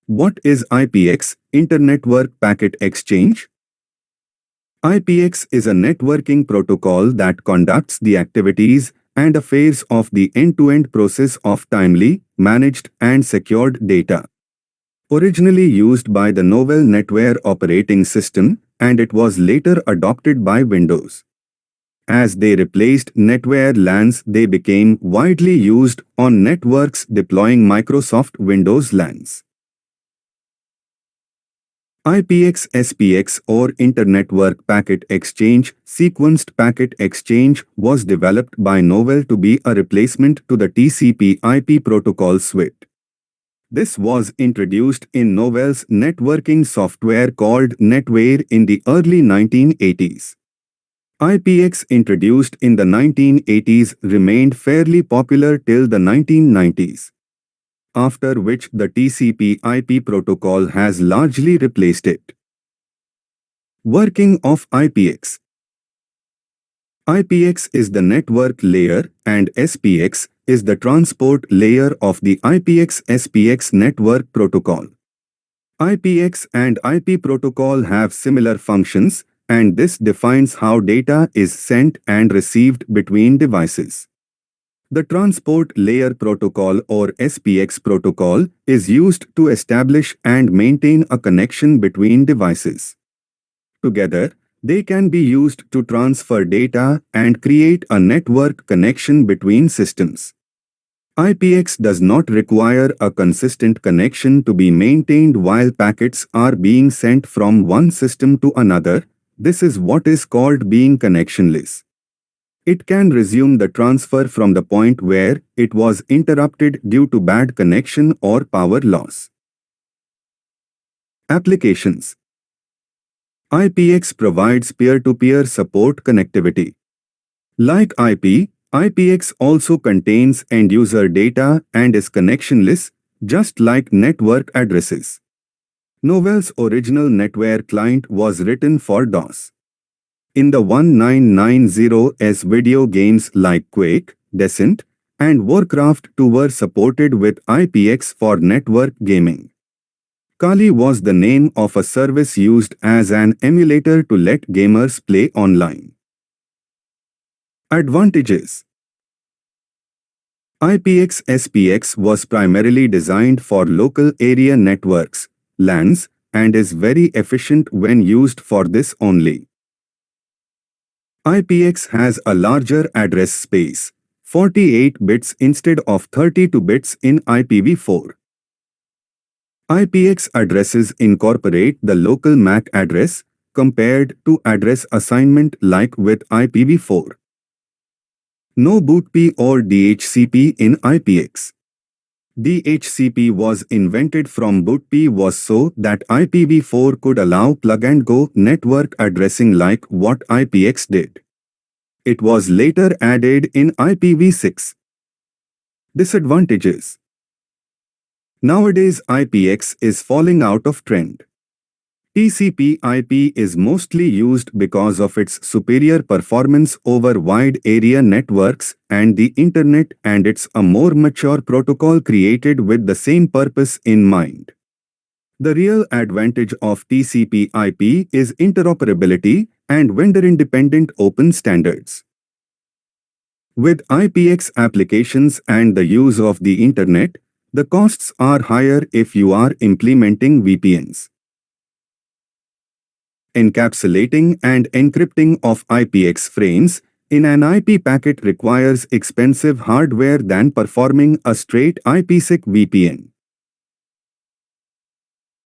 What is IPX, Internetwork Packet Exchange? IPX is a networking protocol that conducts the activities and affairs of the end-to-end process of timely, managed and secured data. Originally used by the novel NetWare operating system, and it was later adopted by Windows. As they replaced NetWare LANs, they became widely used on networks deploying Microsoft Windows LANs. IPX SPX or Internetwork Packet Exchange, Sequenced Packet Exchange, was developed by Novell to be a replacement to the TCP/IP protocol suite. This was introduced in Novell's networking software called NetWare in the early 1980s. IPX, introduced in the 1980s, remained fairly popular till the 1990s, after which the TCP/IP protocol has largely replaced it. Working of IPX. IPX is the network layer and SPX is the transport layer of the IPX-SPX network protocol. IPX and IP protocol have similar functions, and this defines how data is sent and received between devices. The Transport Layer Protocol or SPX protocol is used to establish and maintain a connection between devices. Together, they can be used to transfer data and create a network connection between systems. IPX does not require a consistent connection to be maintained while packets are being sent from one system to another. This is what is called being connectionless. It can resume the transfer from the point where it was interrupted due to bad connection or power loss. Applications. IPX provides peer-to-peer support connectivity. Like IP, IPX also contains end-user data and is connectionless, just like network addresses. Novell's original NetWare client was written for DOS. In the 1990s, video games like Quake, Descent, and Warcraft 2 were supported with IPX for network gaming. Kali was the name of a service used as an emulator to let gamers play online. Advantages. IPX-SPX was primarily designed for local area networks, LANs, and is very efficient when used for this only. IPX has a larger address space, 48 bits instead of 32 bits in IPv4. IPX addresses incorporate the local MAC address, compared to address assignment like with IPv4. No BootP or DHCP in IPX. DHCP was invented from BootP was so that IPv4 could allow plug-and-go network addressing like what IPX did. It was later added in IPv6. Disadvantages. Nowadays IPX is falling out of trend. TCP/IP is mostly used because of its superior performance over wide area networks and the Internet, and it's a more mature protocol created with the same purpose in mind. The real advantage of TCP/IP is interoperability and vendor-independent open standards. With IPX applications and the use of the Internet, the costs are higher if you are implementing VPNs. Encapsulating and encrypting of IPX frames in an IP packet requires expensive hardware than performing a straight IPsec VPN.